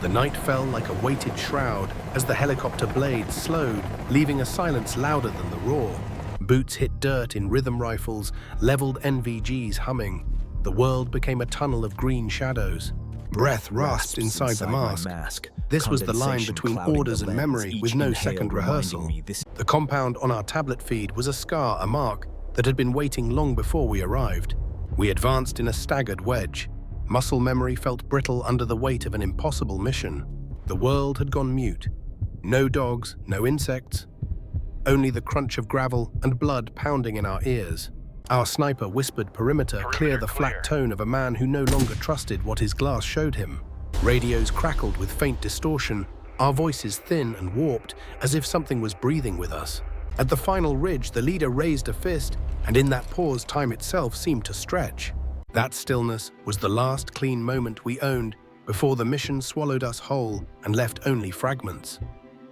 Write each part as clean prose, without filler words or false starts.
The night fell like a weighted shroud as the helicopter blades slowed, leaving a silence louder than the roar. Boots hit dirt in rhythm rifles, leveled NVGs humming. The world became a tunnel of green shadows. Breath rasped inside the mask. This was the line between orders and memory, with no second rehearsal. The compound on our tablet feed was a scar, a mark that had been waiting long before we arrived. We advanced in a staggered wedge. Muscle memory felt brittle under the weight of an impossible mission. The world had gone mute. No dogs, no insects, only the crunch of gravel and blood pounding in our ears. Our sniper whispered perimeter, clear, the flat tone of a man who no longer trusted what his glass showed him. Radios crackled with faint distortion, our voices thin and warped, as if something was breathing with us. At the final ridge, the leader raised a fist, and in that pause, time itself seemed to stretch. That stillness was the last clean moment we owned before the mission swallowed us whole and left only fragments.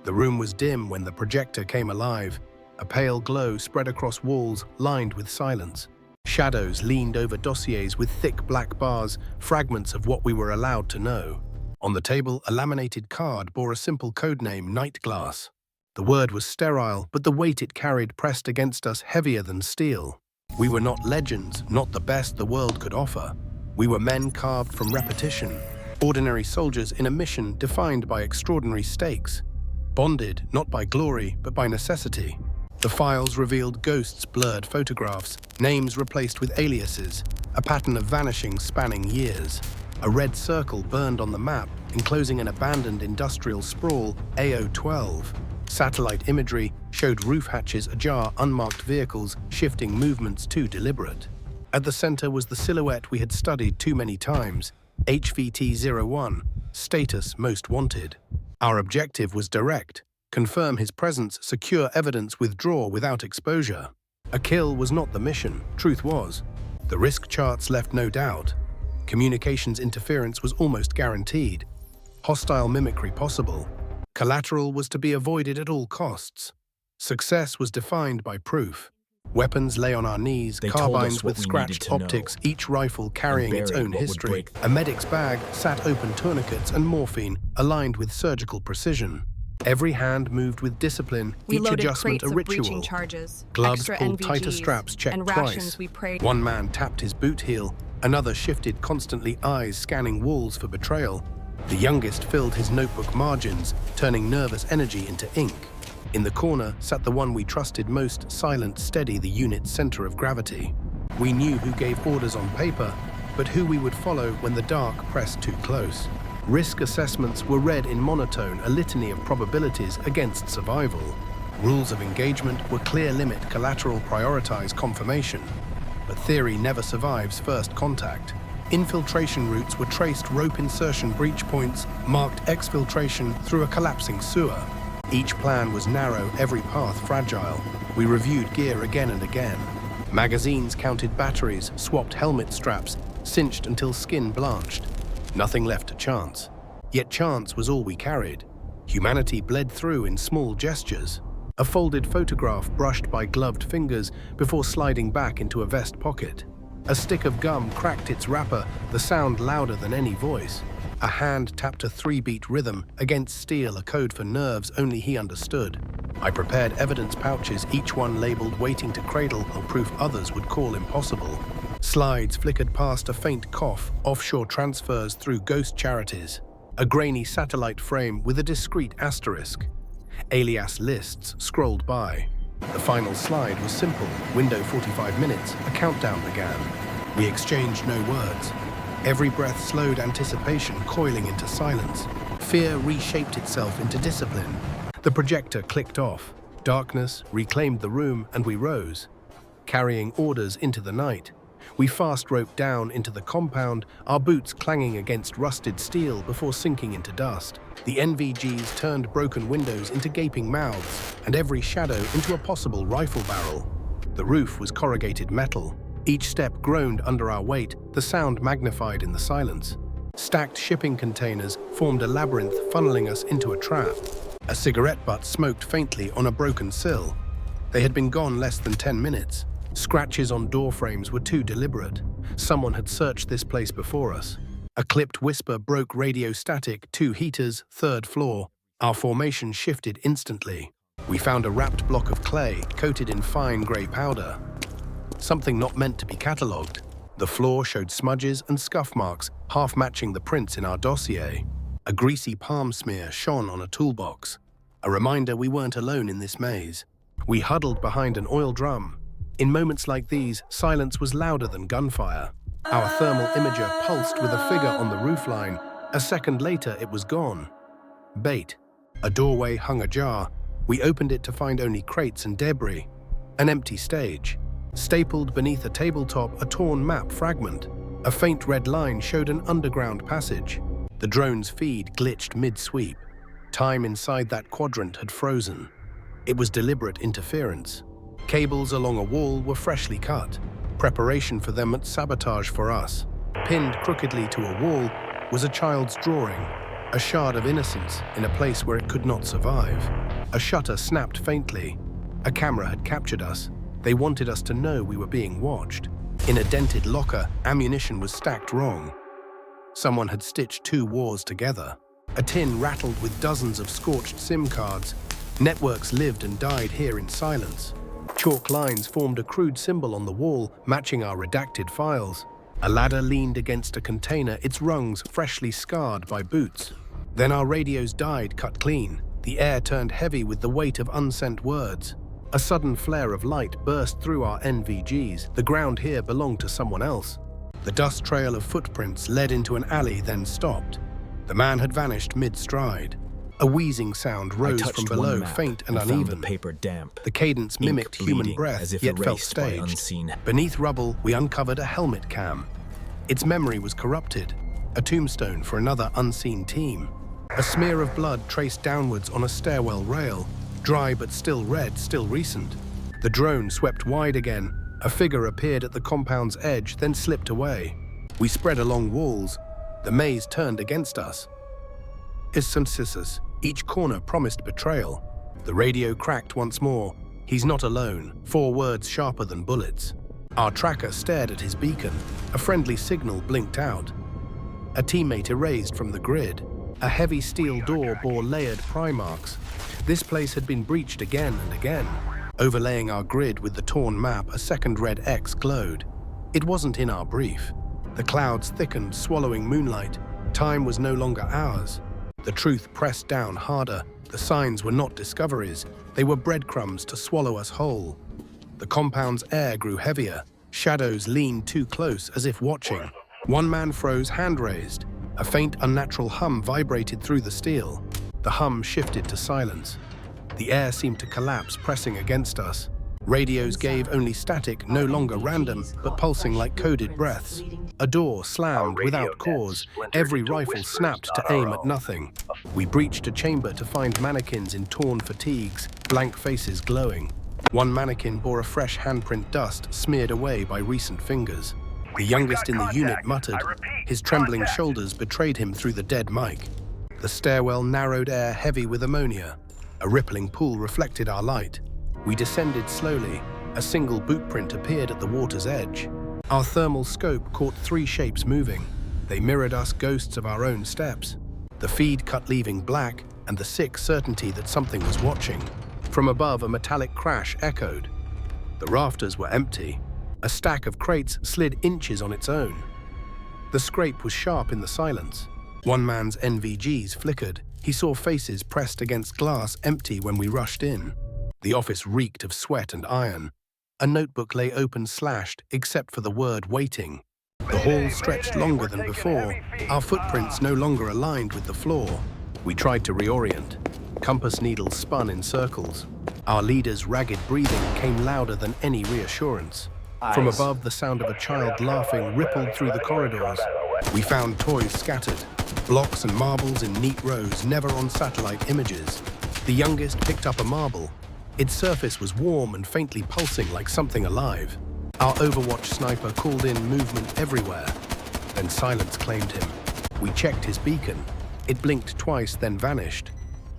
The room was dim when the projector came alive. A pale glow spread across walls lined with silence. Shadows leaned over dossiers with thick black bars, fragments of what we were allowed to know. On the table, a laminated card bore a simple codename, Night Glass. The word was sterile, but the weight it carried pressed against us heavier than steel. We were not legends, not the best the world could offer. We were men carved from repetition, ordinary soldiers in a mission defined by extraordinary stakes, bonded not by glory but by necessity. The files revealed ghosts, blurred photographs, names replaced with aliases, a pattern of vanishing spanning years. A red circle burned on the map, enclosing an abandoned industrial sprawl, AO-12. Satellite imagery showed roof hatches ajar, unmarked vehicles, shifting movements too deliberate. At the center was the silhouette we had studied too many times, HVT-01, status most wanted. Our objective was direct: confirm his presence, secure evidence, withdraw without exposure. A kill was not the mission, truth was. The risk charts left no doubt. Communications interference was almost guaranteed. Hostile mimicry possible. Collateral was to be avoided at all costs. Success was defined by proof. Weapons lay on our knees, carbines with scratched optics, each rifle carrying its own history. A medic's bag sat open, tourniquets and morphine aligned with surgical precision. Every hand moved with discipline, each adjustment a ritual. Gloves pulled tighter, straps checked twice. One man tapped his boot heel, another shifted constantly, eyes scanning walls for betrayal. The youngest filled his notebook margins, turning nervous energy into ink. In the corner sat the one we trusted most, silent, steady, the unit's center of gravity. We knew who gave orders on paper, but who we would follow when the dark pressed too close. Risk assessments were read in monotone, a litany of probabilities against survival. Rules of engagement were clear: limit, collateral, prioritize, confirmation. But theory never survives first contact. Infiltration routes were traced, rope insertion breach points marked exfiltration through a collapsing sewer. Each plan was narrow, every path fragile. We reviewed gear again and again. Magazines counted batteries, swapped helmet straps, cinched until skin blanched. Nothing left to chance. Yet chance was all we carried. Humanity bled through in small gestures. A folded photograph brushed by gloved fingers before sliding back into a vest pocket. A stick of gum cracked its wrapper, the sound louder than any voice. A hand tapped a 3-beat rhythm against steel, a code for nerves only he understood. I prepared evidence pouches, each one labeled waiting to cradle, or proof others would call impossible. Slides flickered past, a faint cough, offshore transfers through ghost charities. A grainy satellite frame with a discreet asterisk. Alias lists scrolled by. The final slide was simple. Window 45 minutes, a countdown began. We exchanged no words. Every breath slowed anticipation, coiling into silence. Fear reshaped itself into discipline. The projector clicked off. Darkness reclaimed the room, and we rose, carrying orders into the night. We fast roped down into the compound, our boots clanging against rusted steel before sinking into dust. The NVGs turned broken windows into gaping mouths, and every shadow into a possible rifle barrel. The roof was corrugated metal. Each step groaned under our weight, the sound magnified in the silence. Stacked shipping containers formed a labyrinth, funneling us into a trap. A cigarette butt smoked faintly on a broken sill. They had been gone less than 10 minutes. Scratches on door frames were too deliberate. Someone had searched this place before us. A clipped whisper broke radio static, 2 heaters, 3rd floor. Our formation shifted instantly. We found a wrapped block of clay coated in fine grey powder. Something not meant to be catalogued. The floor showed smudges and scuff marks, half matching the prints in our dossier. A greasy palm smear shone on a toolbox. A reminder we weren't alone in this maze. We huddled behind an oil drum. In moments like these, silence was louder than gunfire. Our thermal imager pulsed with a figure on the roofline. A second later, it was gone. Bait. A doorway hung ajar. We opened it to find only crates and debris. An empty stage. Stapled beneath a tabletop, a torn map fragment. A faint red line showed an underground passage. The drone's feed glitched mid-sweep. Time inside that quadrant had frozen. It was deliberate interference. Cables along a wall were freshly cut. Preparation for them meant sabotage for us. Pinned crookedly to a wall was a child's drawing, a shard of innocence in a place where it could not survive. A shutter snapped faintly. A camera had captured us. They wanted us to know we were being watched. In a dented locker, ammunition was stacked wrong. Someone had stitched 2 wars together. A tin rattled with dozens of scorched SIM cards. Networks lived and died here in silence. Chalk lines formed a crude symbol on the wall, matching our redacted files. A ladder leaned against a container, its rungs freshly scarred by boots. Then our radios died, cut clean. The air turned heavy with the weight of unsent words. A sudden flare of light burst through our NVGs. The ground here belonged to someone else. The dust trail of footprints led into an alley, then stopped. The man had vanished mid-stride. A wheezing sound rose from below, faint and uneven. The paper damp. The cadence mimicked human breath, yet felt staged. Beneath rubble, we uncovered a helmet cam. Its memory was corrupted. A tombstone for another unseen team. A smear of blood traced downwards on a stairwell rail. Dry but still red, still recent. The drone swept wide again. A figure appeared at the compound's edge, then slipped away. We spread along walls. The maze turned against us. Issancissus. Each corner promised betrayal. The radio cracked once more. He's not alone. 4 words sharper than bullets. Our tracker stared at his beacon. A friendly signal blinked out. A teammate erased from the grid. A heavy steel door bore layered pry marks. This place had been breached again and again. Overlaying our grid with the torn map, a second red X glowed. It wasn't in our brief. The clouds thickened, swallowing moonlight. Time was no longer ours. The truth pressed down harder. The signs were not discoveries. They were breadcrumbs to swallow us whole. The compound's air grew heavier. Shadows leaned too close, as if watching. One man froze, hand raised. A faint, unnatural hum vibrated through the steel. The hum shifted to silence. The air seemed to collapse, pressing against us. Radios gave only static, no longer random, but pulsing like coded breaths. A door slammed without cause. Every rifle snapped to aim at nothing. We breached a chamber to find mannequins in torn fatigues, blank faces glowing. One mannequin bore a fresh handprint, dust smeared away by recent fingers. The youngest in the unit muttered. His trembling shoulders betrayed him through the dead mic. The stairwell narrowed air heavy with ammonia. A rippling pool reflected our light. We descended slowly. A single boot print appeared at the water's edge. Our thermal scope caught 3 shapes moving. They mirrored us, ghosts of our own steps. The feed cut leaving black, and the sick certainty that something was watching. From above, a metallic crash echoed. The rafters were empty. A stack of crates slid inches on its own. The scrape was sharp in the silence. One man's NVGs flickered. He saw faces pressed against glass, empty when we rushed in. The office reeked of sweat and iron. A notebook lay open, slashed, except for the word waiting. The hall stretched longer than before. Our footprints no longer aligned with the floor. We tried to reorient. Compass needles spun in circles. Our leader's ragged breathing came louder than any reassurance. From above, the sound of a child laughing rippled through the corridors. We found toys scattered, blocks and marbles in neat rows, never on satellite images. The youngest picked up a marble. Its surface was warm and faintly pulsing like something alive. Our Overwatch sniper called in movement everywhere. Then silence claimed him. We checked his beacon. It blinked twice, then vanished.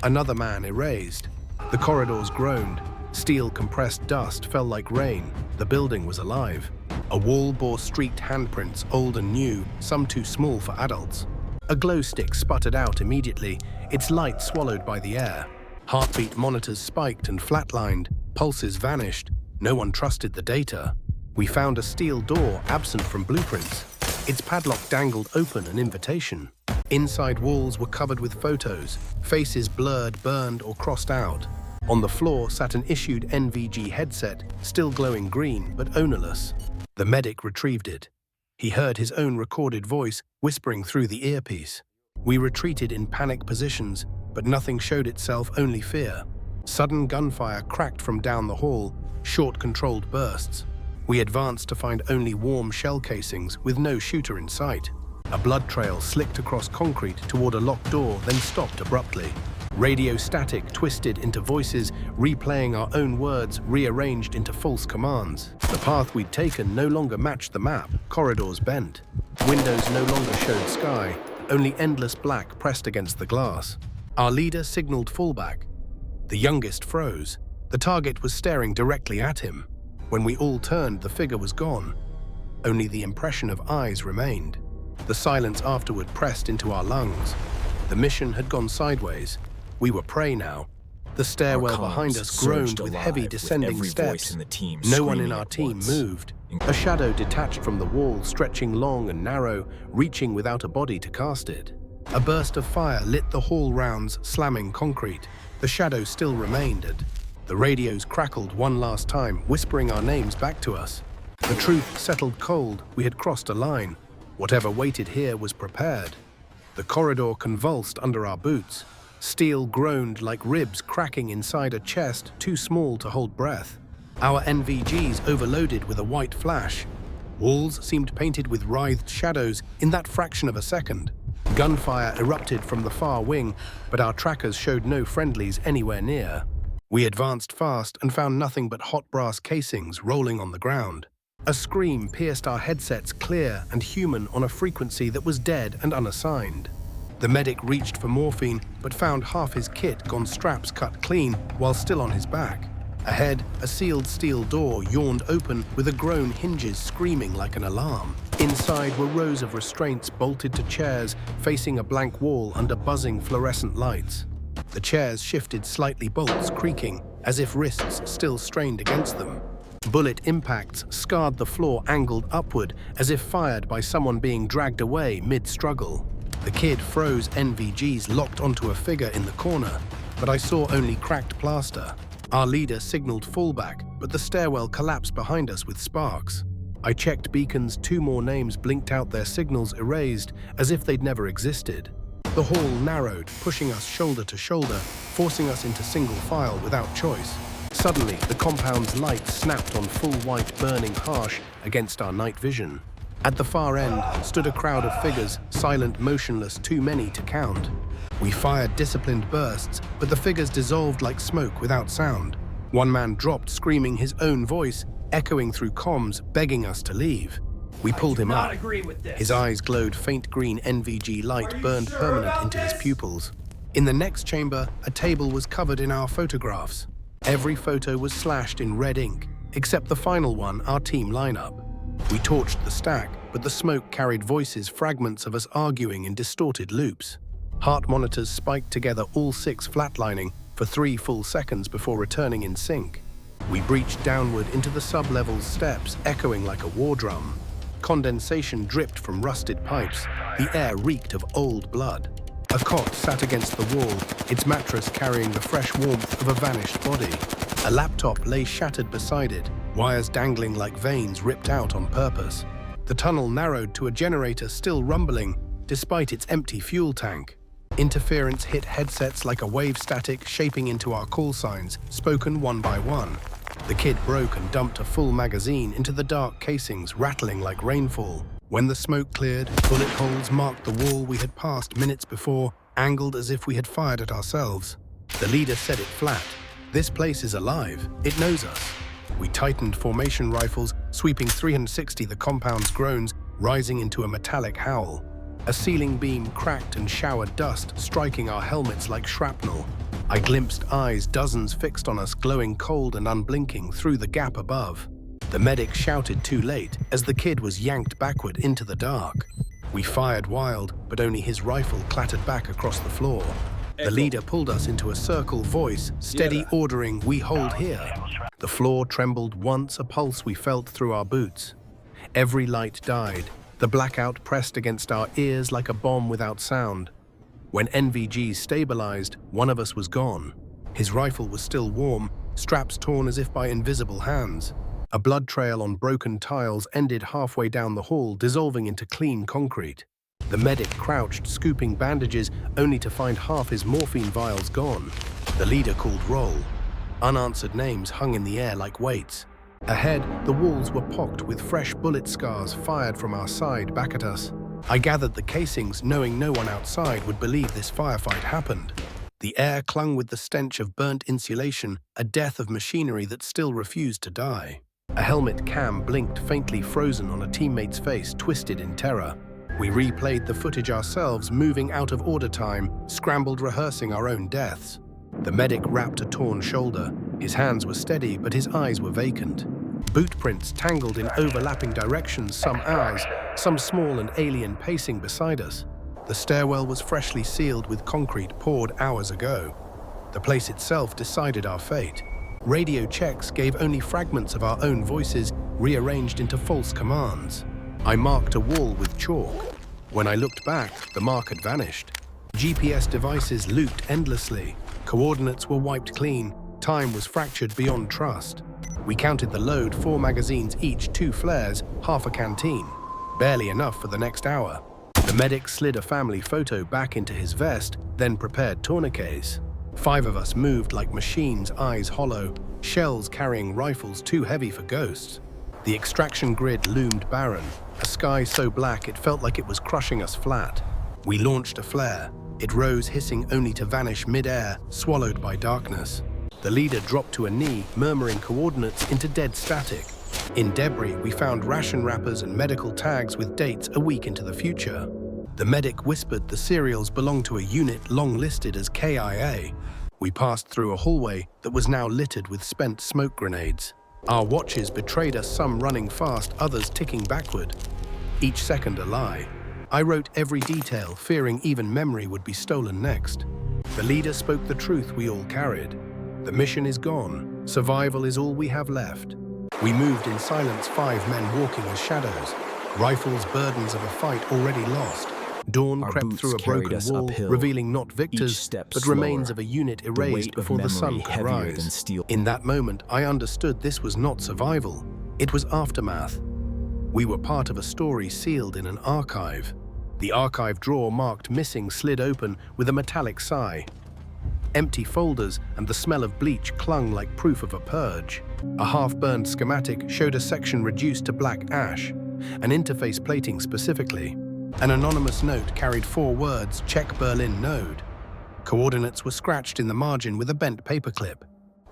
Another man erased. The corridors groaned. Steel compressed dust fell like rain. The building was alive. A wall bore streaked handprints, old and new, some too small for adults. A glow stick sputtered out immediately, its light swallowed by the air. Heartbeat monitors spiked and flatlined, pulses vanished. No one trusted the data. We found a steel door absent from blueprints. Its padlock dangled open, an invitation. Inside walls were covered with photos, faces blurred, burned, or crossed out. On the floor sat an issued NVG headset, still glowing green, but ownerless. The medic retrieved it. He heard his own recorded voice whispering through the earpiece. We retreated in panic positions, but nothing showed itself, only fear. Sudden gunfire cracked from down the hall, short controlled bursts. We advanced to find only warm shell casings with no shooter in sight. A blood trail slicked across concrete toward a locked door, then stopped abruptly. Radio static twisted into voices, replaying our own words rearranged into false commands. The path we'd taken no longer matched the map, corridors bent. Windows no longer showed sky, only endless black pressed against the glass. Our leader signaled fallback. The youngest froze. The target was staring directly at him. When we all turned, the figure was gone. Only the impression of eyes remained. The silence afterward pressed into our lungs. The mission had gone sideways. We were prey now. The stairwell behind us groaned with heavy descending steps. No one in our team moved. A shadow detached from the wall, stretching long and narrow, reaching without a body to cast it. A burst of fire lit the hall rounds, slamming concrete. The shadow still remained, and the radios crackled one last time, whispering our names back to us. The truth settled cold. We had crossed a line. Whatever waited here was prepared. The corridor convulsed under our boots. Steel groaned like ribs cracking inside a chest too small to hold breath. Our NVGs overloaded with a white flash. Walls seemed painted with writhed shadows in that fraction of a second. Gunfire erupted from the far wing, but our trackers showed no friendlies anywhere near. We advanced fast and found nothing but hot brass casings rolling on the ground. A scream pierced our headsets, clear and human, on a frequency that was dead and unassigned. The medic reached for morphine, but found half his kit gone, straps cut clean, while still on his back. Ahead, a sealed steel door yawned open with a groan, hinges screaming like an alarm. Inside were rows of restraints bolted to chairs, facing a blank wall under buzzing fluorescent lights. The chairs shifted slightly, bolts creaking, as if wrists still strained against them. Bullet impacts scarred the floor, angled upward, as if fired by someone being dragged away mid-struggle. The kid froze, NVGs locked onto a figure in the corner, but I saw only cracked plaster. Our leader signaled fallback, but the stairwell collapsed behind us with sparks. I checked beacons, 2 more names blinked out, their signals erased, as if they'd never existed. The hall narrowed, pushing us shoulder to shoulder, forcing us into single file without choice. Suddenly, the compound's light snapped on full white, burning harsh against our night vision. At the far end stood a crowd of figures, silent, motionless, too many to count. We fired disciplined bursts, but the figures dissolved like smoke without sound. One man dropped, screaming, his own voice echoing through comms, begging us to leave. We pulled him up. His eyes glowed, faint green NVG light burned permanent into his pupils. In the next chamber, a table was covered in our photographs. Every photo was slashed in red ink, except the final one, our team lineup. We torched the stack, but the smoke carried voices, fragments of us arguing in distorted loops. Heart monitors spiked together, all 6 flatlining, for 3 full seconds before returning in sync. We breached downward into the sub-level's steps, echoing like a war drum. Condensation dripped from rusted pipes. The air reeked of old blood. A cot sat against the wall, its mattress carrying the fresh warmth of a vanished body. A laptop lay shattered beside it, wires dangling like veins ripped out on purpose. The tunnel narrowed to a generator still rumbling, despite its empty fuel tank. Interference hit headsets like a wave static, shaping into our call signs, spoken one by one. The kid broke and dumped a full magazine into the dark casings, rattling like rainfall. When the smoke cleared, bullet holes marked the wall we had passed minutes before, angled as if we had fired at ourselves. The leader said it flat. This place is alive. It knows us. We tightened formation rifles, sweeping 360 the compound's groans, rising into a metallic howl. A ceiling beam cracked and showered dust, striking our helmets like shrapnel. I glimpsed eyes, dozens fixed on us, glowing cold and unblinking through the gap above. The medic shouted too late as the kid was yanked backward into the dark. We fired wild, but only his rifle clattered back across the floor. The leader pulled us into a circle, voice steady ordering, "We hold here." The floor trembled once, a pulse we felt through our boots. Every light died. The blackout pressed against our ears like a bomb without sound. When NVGs stabilized, one of us was gone. His rifle was still warm, straps torn as if by invisible hands. A blood trail on broken tiles ended halfway down the hall, dissolving into clean concrete. The medic crouched, scooping bandages, only to find half his morphine vials gone. The leader called roll. Unanswered names hung in the air like weights. Ahead, the walls were pocked with fresh bullet scars fired from our side back at us. I gathered the casings, knowing no one outside would believe this firefight happened. The air clung with the stench of burnt insulation, a death of machinery that still refused to die. A helmet cam blinked, faintly frozen on a teammate's face, twisted in terror. We replayed the footage ourselves, moving out of order time, scrambled rehearsing our own deaths. The medic wrapped a torn shoulder. His hands were steady, but his eyes were vacant. Boot prints tangled in overlapping directions, some ours, some small and alien pacing beside us. The stairwell was freshly sealed with concrete poured hours ago. The place itself decided our fate. Radio checks gave only fragments of our own voices, rearranged into false commands. I marked a wall with chalk. When I looked back, the mark had vanished. GPS devices looped endlessly. Coordinates were wiped clean. Time was fractured beyond trust. We counted the load, 4 magazines each, 2 flares, half a canteen. Barely enough for the next hour. The medic slid a family photo back into his vest, then prepared tourniquets. 5 of us moved like machines, eyes hollow, shells carrying rifles too heavy for ghosts. The extraction grid loomed barren, a sky so black it felt like it was crushing us flat. We launched a flare. It rose hissing only to vanish mid-air, swallowed by darkness. The leader dropped to a knee, murmuring coordinates into dead static. In debris, we found ration wrappers and medical tags with dates a week into the future. The medic whispered the serials belonged to a unit long listed as KIA. We passed through a hallway that was now littered with spent smoke grenades. Our watches betrayed us, some running fast, others ticking backward. Each second a lie. I wrote every detail, fearing even memory would be stolen next. The leader spoke the truth we all carried. The mission is gone. Survival is all we have left. We moved in silence, 5 men walking as shadows. Rifles, burdens of a fight already lost. Dawn crept through a broken wall, revealing not victors, but remains of a unit erased before the sun could rise. In that moment, I understood this was not survival. It was aftermath. We were part of a story sealed in an archive. The archive drawer marked missing slid open with a metallic sigh. Empty folders and the smell of bleach clung like proof of a purge. A half-burned schematic showed a section reduced to black ash, an interface plating specifically. An anonymous note carried 4 words, "Check Berlin node." Coordinates were scratched in the margin with a bent paperclip.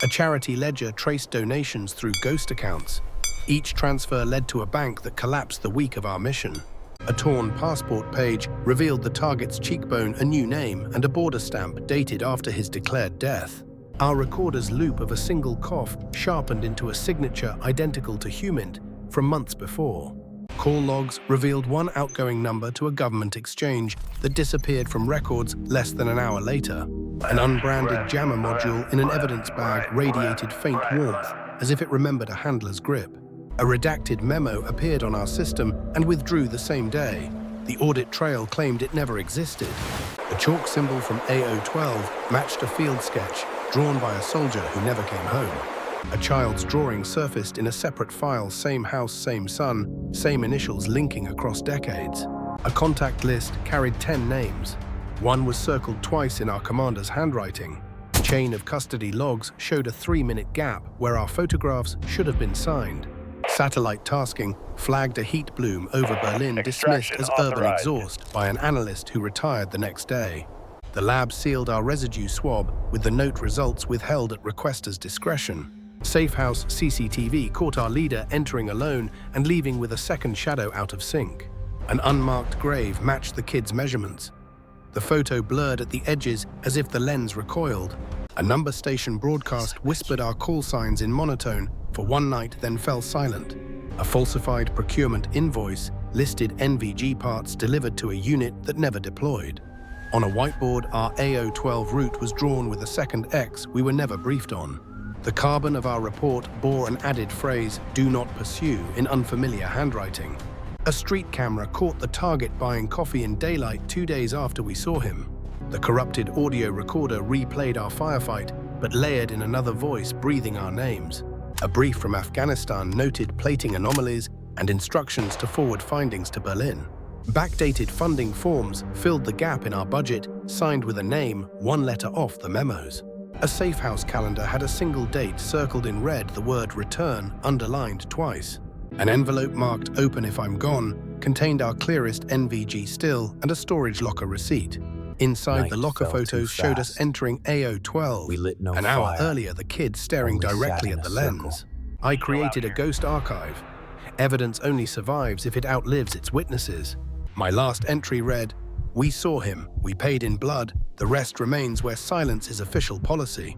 A charity ledger traced donations through ghost accounts. Each transfer led to a bank that collapsed the week of our mission. A torn passport page revealed the target's cheekbone, a new name, and a border stamp dated after his declared death. Our recorder's loop of a single cough sharpened into a signature identical to Humint from months before. Call logs revealed one outgoing number to a government exchange that disappeared from records less than an hour later. An unbranded jammer module in an evidence bag radiated faint warmth, as if it remembered a handler's grip. A redacted memo appeared on our system and withdrew the same day. The audit trail claimed it never existed. A chalk symbol from AO12 matched a field sketch drawn by a soldier who never came home. A child's drawing surfaced in a separate file, same house, same son, same initials linking across decades. A contact list carried 10 names. One was circled twice in our commander's handwriting. A chain of custody logs showed a 3-minute gap where our photographs should have been signed. Satellite tasking flagged a heat bloom over Berlin dismissed as urban exhaust by an analyst who retired the next day. The lab sealed our residue swab with the note results withheld at requester's discretion. Safehouse CCTV caught our leader entering alone and leaving with a second shadow out of sync. An unmarked grave matched the kid's measurements. The photo blurred at the edges as if the lens recoiled. A number station broadcast whispered our call signs in monotone for one night, then fell silent. A falsified procurement invoice listed NVG parts delivered to a unit that never deployed. On a whiteboard, our AO-12 route was drawn with a second X we were never briefed on. The carbon of our report bore an added phrase, "Do not pursue," in unfamiliar handwriting. A street camera caught the target buying coffee in daylight 2 days after we saw him. The corrupted audio recorder replayed our firefight, but layered in another voice breathing our names. A brief from Afghanistan noted plating anomalies and instructions to forward findings to Berlin. Backdated funding forms filled the gap in our budget, signed with a name 1 letter off the memos. A safe house calendar had a single date circled in red, the word "return" underlined twice. An envelope marked "Open if I'm gone" contained our clearest NVG still and a storage locker receipt. Inside, the locker photos showed us entering AO-12. An hour earlier, the kid staring directly at the lens. I created a ghost archive. Evidence only survives if it outlives its witnesses. My last entry read, "We saw him, we paid in blood, the rest remains where silence is official policy."